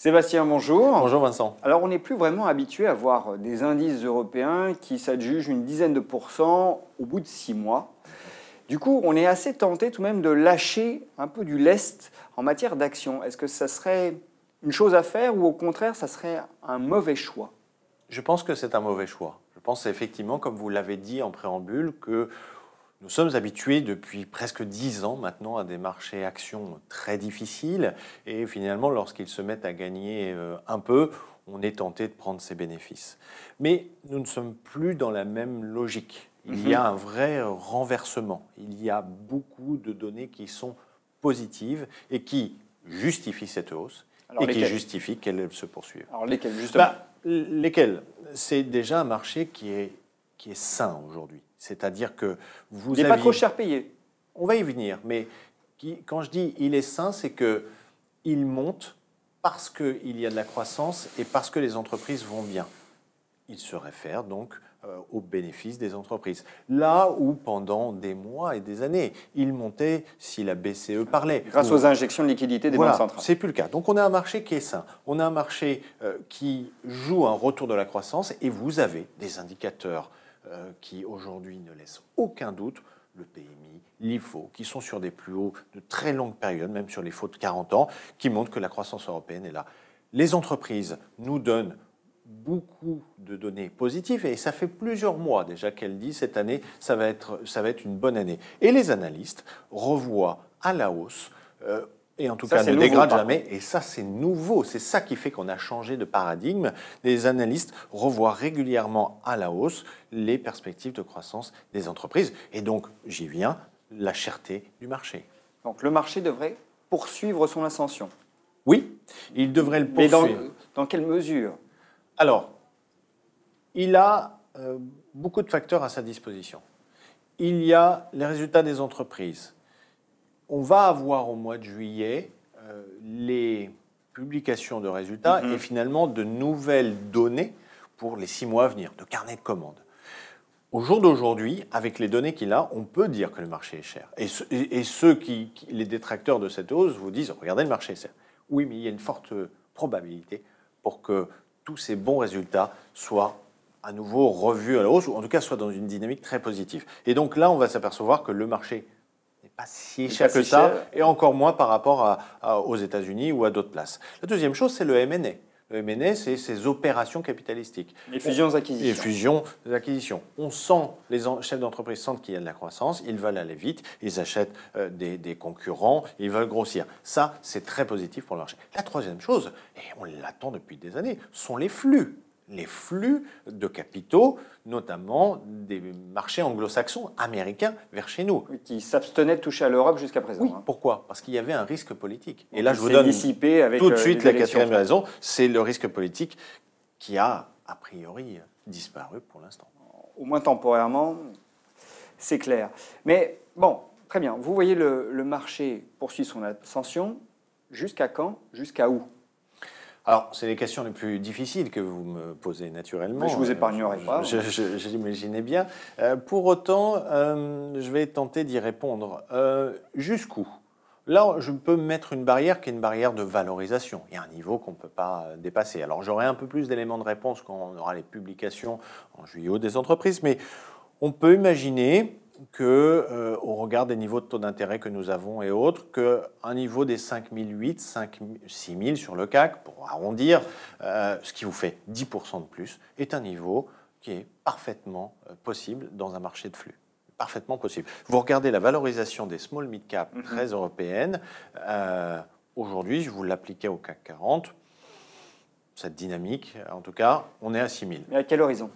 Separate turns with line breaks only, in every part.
Sébastien, bonjour.
Bonjour Vincent.
Alors, on n'est plus vraiment habitué à voir des indices européens qui s'adjugent une dizaine de pourcents au bout de 6 mois. Du coup, on est assez tenté tout de même de lâcher un peu du lest en matière d'action. Est-ce que ça serait une chose à faire ou au contraire, ça serait un mauvais choix?
Je pense que c'est un mauvais choix. Je pense effectivement, comme vous l'avez dit en préambule, que nous sommes habitués depuis presque 10 ans maintenant à des marchés actions très difficiles et finalement, lorsqu'ils se mettent à gagner un peu, on est tenté de prendre ses bénéfices. Mais nous ne sommes plus dans la même logique. Il y a un vrai renversement. Il y a beaucoup de données qui sont positives et qui justifient cette hausse et qui justifient qu'elle se poursuive.
Alors lesquelles, justement?
Lesquelles? C'est déjà un marché qui est sain aujourd'hui. C'est-à-dire que vous
il n'est pas trop cher payé.
On va y venir, mais quand je dis il est sain, c'est qu'il monte parce qu'il y a de la croissance et parce que les entreprises vont bien. Il se réfère donc aux bénéfices des entreprises. Là où pendant des mois et des années, il montait si la BCE parlait.
Grâce aux injections de liquidités des banques centrales.
C'est plus le cas. Donc on a un marché qui est sain. On a un marché qui joue un retour de la croissance et vous avez des indicateurs qui aujourd'hui ne laissent aucun doute, le PMI, l'IFO, qui sont sur des plus hauts de très longue période, même sur les faux de 40 ans, qui montrent que la croissance européenne est là. Les entreprises nous donnent beaucoup de données positives et ça fait plusieurs mois déjà qu'elles disent cette année, ça va être une bonne année. Et les analystes revoient à la hausse et en tout cas ne dégradent jamais. Et ça, c'est nouveau. C'est ça qui fait qu'on a changé de paradigme. Les analystes revoient régulièrement à la hausse les perspectives de croissance des entreprises. Et donc, j'y viens, la cherté du marché.
Donc le marché devrait poursuivre son ascension.
Oui, il devrait le poursuivre.
Mais dans quelle mesure?
Alors, il a beaucoup de facteurs à sa disposition. Il y a les résultats des entreprises. On va avoir au mois de juillet les publications de résultats et finalement de nouvelles données pour les 6 mois à venir, de carnet de commandes. Au jour d'aujourd'hui, avec les données qu'il a, on peut dire que le marché est cher. Et les détracteurs de cette hausse vous disent, regardez, le marché est cher. Oui, mais il y a une forte probabilité pour que tous ces bons résultats soient à nouveau revus à la hausse, ou en tout cas soient dans une dynamique très positive. Et donc là, on va s'apercevoir que le marché n'est pas si cher que ça, et encore moins par rapport aux États-Unis ou à d'autres places. La deuxième chose, c'est le M&A. Le M&A, c'est ces opérations capitalistiques.
Les fusions-acquisitions.
Les fusions-acquisitions. On sent, les chefs d'entreprise sentent qu'il y a de la croissance, ils veulent aller vite, ils achètent des concurrents, ils veulent grossir. Ça, c'est très positif pour le marché. La troisième chose, et on l'attend depuis des années, sont les flux. Les flux de capitaux, notamment des marchés anglo-saxons, américains, vers chez nous.
Oui, qui s'abstenaient de toucher à l'Europe jusqu'à présent.
Oui, pourquoi? Parce qu'il y avait un risque politique. Et là, je vous donne
dissipé avec
tout de suite la quatrième raison, c'est le risque politique qui a priori disparu pour l'instant.
Au moins temporairement, c'est clair. Mais bon, très bien. Vous voyez le marché poursuit son ascension. Jusqu'à quand? Jusqu'à où?
Alors, c'est les questions les plus difficiles que vous me posez naturellement.
Mais je vous épargnerai pas.
Je l'imaginais bien. Pour autant, je vais tenter d'y répondre. Jusqu'où? Là, je peux mettre une barrière qui est une barrière de valorisation. Il y a un niveau qu'on ne peut pas dépasser. Alors, j'aurai un peu plus d'éléments de réponse quand on aura les publications en juillet des entreprises, mais on peut imaginer au regard des niveaux de taux d'intérêt que nous avons et autres, qu'un niveau des 5008, 6000 sur le CAC, pour arrondir, ce qui vous fait 10% de plus, est un niveau qui est parfaitement possible dans un marché de flux. Parfaitement possible. Vous regardez la valorisation des small mid-cap très européennes. Aujourd'hui, je vous l'appliquais au CAC 40. Cette dynamique, en tout cas, on est à 6000.
Mais à quel horizon?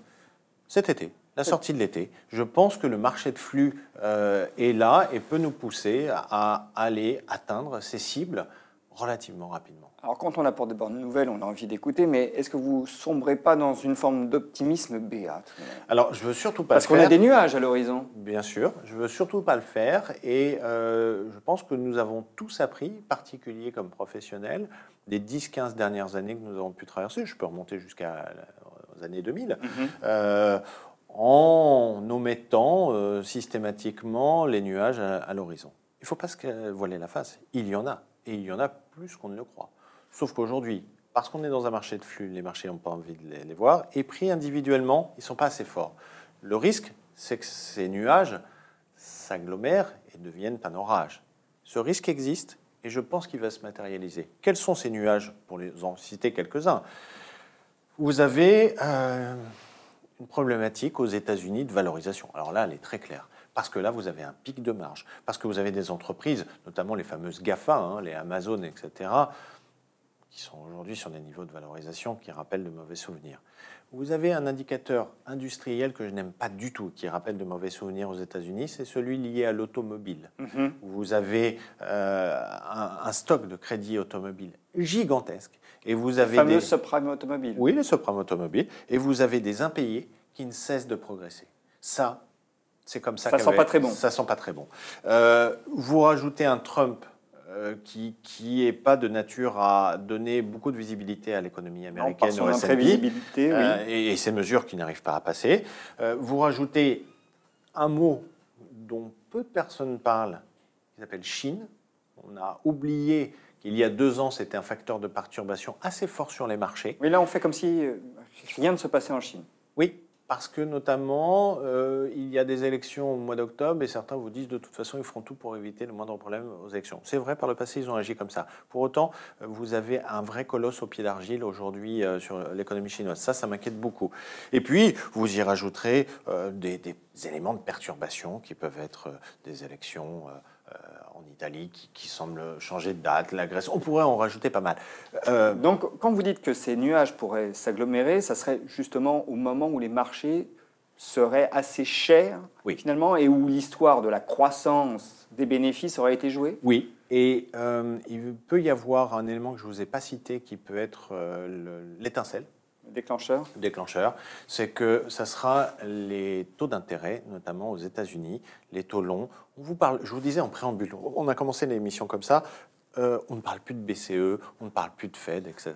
Cet été. La sortie de l'été. Je pense que le marché de flux est là et peut nous pousser à aller atteindre ces cibles relativement rapidement.
Alors quand on apporte de bonnes nouvelles, on a envie d'écouter, mais est-ce que vous ne sombrez pas dans une forme d'optimisme béat?
Alors je ne veux surtout pas le faire.
Parce qu'on a des nuages à l'horizon.
Bien sûr, je ne veux surtout pas le faire et je pense que nous avons tous appris, particuliers comme professionnels, des 10-15 dernières années que nous avons pu traverser, je peux remonter jusqu'aux années 2000, en omettant systématiquement les nuages à l'horizon. Il ne faut pas se voiler la face, il y en a, et il y en a plus qu'on ne le croit. Sauf qu'aujourd'hui, parce qu'on est dans un marché de flux, les marchés n'ont pas envie de les voir, et pris individuellement, ils ne sont pas assez forts. Le risque, c'est que ces nuages s'agglomèrent et deviennent un orage. Ce risque existe et je pense qu'il va se matérialiser. Quels sont ces nuages? Pour les en citer quelques-uns. Vous avez une problématique aux États-Unis de valorisation. Alors là, elle est très claire. Parce que là, vous avez un pic de marge. Parce que vous avez des entreprises, notamment les fameuses GAFA, les Amazon, etc., qui sont aujourd'hui sur des niveaux de valorisation qui rappellent de mauvais souvenirs. Vous avez un indicateur industriel que je n'aime pas du tout, qui rappelle de mauvais souvenirs aux États-Unis, c'est celui lié à l'automobile. Vous avez un stock de crédits automobiles gigantesque. Et vous avez
les fameux subprimes automobiles.
Oui, les subprimes automobiles. Et vous avez des impayés qui ne cessent de progresser. Ça, c'est comme ça.
Ça sent pas très bon.
Ça sent pas très bon. Vous rajoutez un Trump qui n'est pas de nature à donner beaucoup de visibilité à l'économie américaine.
Non, par son imprévisibilité, oui.
Et ces mesures qui n'arrivent pas à passer. Vous rajoutez un mot dont peu de personnes parlent, qui s'appelle Chine. On a oublié qu'il y a 2 ans, c'était un facteur de perturbation assez fort sur les marchés.
Mais là, on fait comme si rien ne se passait en Chine.
Oui, parce que notamment, il y a des élections au mois d'octobre et certains vous disent de toute façon, ils feront tout pour éviter le moindre problème aux élections. C'est vrai, par le passé, ils ont agi comme ça. Pour autant, vous avez un vrai colosse au pied d'argile aujourd'hui sur l'économie chinoise. Ça m'inquiète beaucoup. Et puis, vous y rajouterez des éléments de perturbation qui peuvent être des élections en Italie qui semblent changer de date, la Grèce, on pourrait en rajouter pas mal.
Donc, quand vous dites que ces nuages pourraient s'agglomérer, ça serait justement au moment où les marchés seraient assez chers, finalement, et où l'histoire de la croissance des bénéfices aurait été jouée?
Oui, et il peut y avoir un élément que je ne vous ai pas cité qui peut être l'étincelle. Déclencheur, c'est que ça sera les taux d'intérêt, notamment aux États-Unis, les taux longs. On vous parle, je vous disais en préambule, on a commencé l'émission comme ça, on ne parle plus de BCE, on ne parle plus de Fed, etc.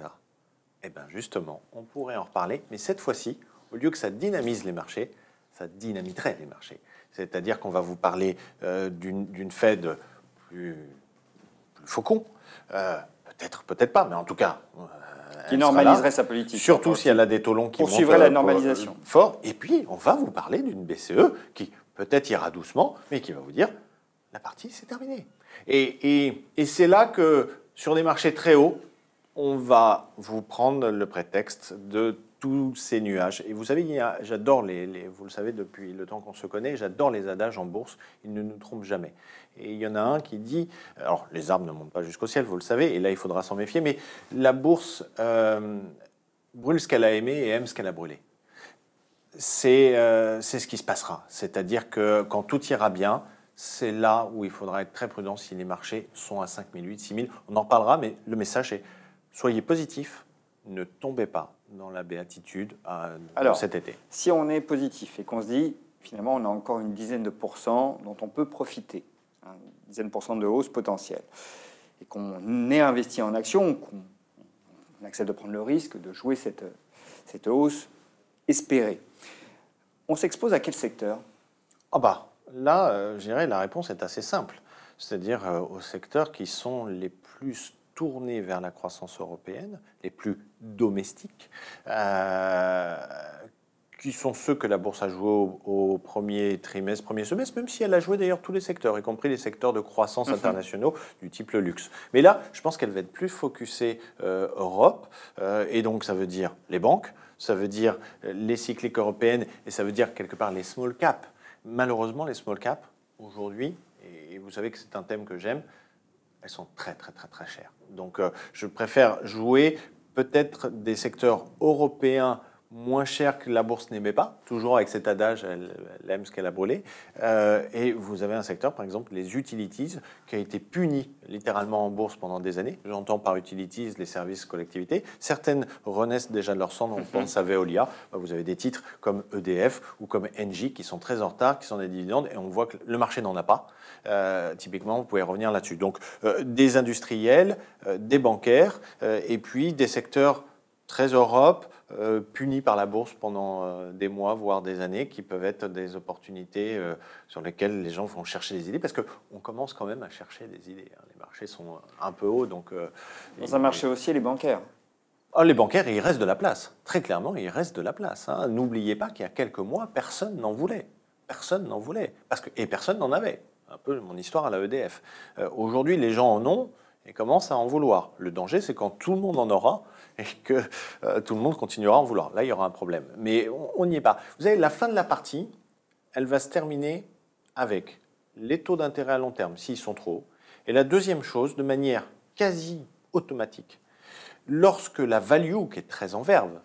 Eh bien justement, on pourrait en reparler, mais cette fois-ci, au lieu que ça dynamise les marchés, ça dynamiterait les marchés. C'est-à-dire qu'on va vous parler d'une Fed plus faucon, peut-être pas, mais en tout cas...
qui normaliserait sa politique.
Surtout si elle a des taux longs qui
poursuivrait la normalisation.
Fort. Et puis, on va vous parler d'une BCE qui peut-être ira doucement, mais qui va vous dire, la partie, c'est terminé. Et c'est là que, sur des marchés très hauts, on va vous prendre le prétexte de tous ces nuages. Et vous savez, j'adore vous le savez depuis le temps qu'on se connaît, j'adore les adages en bourse, ils ne nous trompent jamais. Et il y en a un qui dit, alors les arbres ne montent pas jusqu'au ciel, vous le savez, et là il faudra s'en méfier, mais la bourse brûle ce qu'elle a aimé et aime ce qu'elle a brûlé. C'est ce qui se passera. C'est-à-dire que quand tout ira bien, c'est là où il faudra être très prudent si les marchés sont à 5008, 6000. On en reparlera, mais le message est, soyez positifs, ne tombez pas dans la béatitude cet été.
Si on est positif et qu'on se dit, finalement, on a encore une dizaine de pourcents dont on peut profiter, une dizaine de pourcents de hausse potentielle, et qu'on est investi en action, qu'on accepte de prendre le risque de jouer cette hausse espérée, on s'expose à quel secteur?
Là, je dirais la réponse est assez simple. C'est-à-dire aux secteurs qui sont les plus tournés vers la croissance européenne, les plus domestiques, qui sont ceux que la bourse a joué au premier trimestre, premier semestre, même si elle a joué d'ailleurs tous les secteurs, y compris les secteurs de croissance internationaux du type le luxe. Mais là, je pense qu'elle va être plus focusée Europe, et donc ça veut dire les banques, ça veut dire les cycliques européennes, et ça veut dire quelque part les small caps. Malheureusement, les small caps, aujourd'hui, et vous savez que c'est un thème que j'aime, elles sont très chères. Donc je préfère jouer peut-être des secteurs européens moins chers que la bourse n'aimait pas, toujours avec cet adage, elle aime ce qu'elle a brûlé. Et vous avez un secteur, par exemple, les utilities, qui a été puni littéralement en bourse pendant des années. J'entends par utilities les services collectivités. Certaines renaissent déjà de leur cendre, on pense à Veolia. Vous avez des titres comme EDF ou comme Engie qui sont très en retard, qui sont des dividendes, et on voit que le marché n'en a pas. Typiquement, vous pouvez revenir là-dessus. Donc, des industriels, des bancaires, et puis des secteurs très Europe, punis par la bourse pendant des mois, voire des années, qui peuvent être des opportunités sur lesquelles les gens vont chercher des idées, parce qu'on commence quand même à chercher des idées. Les marchés sont un peu hauts. Donc,
dans un marché haussier, les bancaires.
Oh, les bancaires, il reste de la place. Très clairement, il reste de la place. Hein. N'oubliez pas qu'il y a quelques mois, personne n'en voulait. Personne n'en voulait. Et personne n'en avait. Un peu mon histoire à la EDF. Aujourd'hui, les gens en ont et commencent à en vouloir. Le danger, c'est quand tout le monde en aura et que tout le monde continuera à en vouloir. Là, il y aura un problème. Mais on n'y est pas. Vous savez, la fin de la partie, elle va se terminer avec les taux d'intérêt à long terme, s'ils sont trop hauts. Et la deuxième chose, de manière quasi automatique, lorsque la value, qui est très en verve,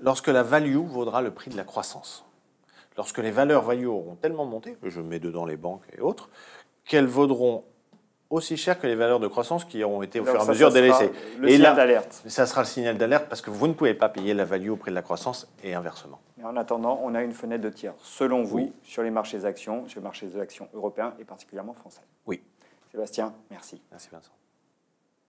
lorsque la value vaudra le prix de la croissance, lorsque les valeurs value auront tellement monté, je mets dedans les banques et autres, qu'elles vaudront aussi cher que les valeurs de croissance qui auront été au fur et à mesure délaissées.
Le signal d'alerte.
Ça sera le signal d'alerte parce que vous ne pouvez pas payer la value au prix de la croissance et inversement.
Et en attendant, on a une fenêtre de tir, selon vous,
Oui.
sur les marchés actions, sur les marchés actions européens et particulièrement français.
Oui.
Sébastien, merci.
Merci Vincent.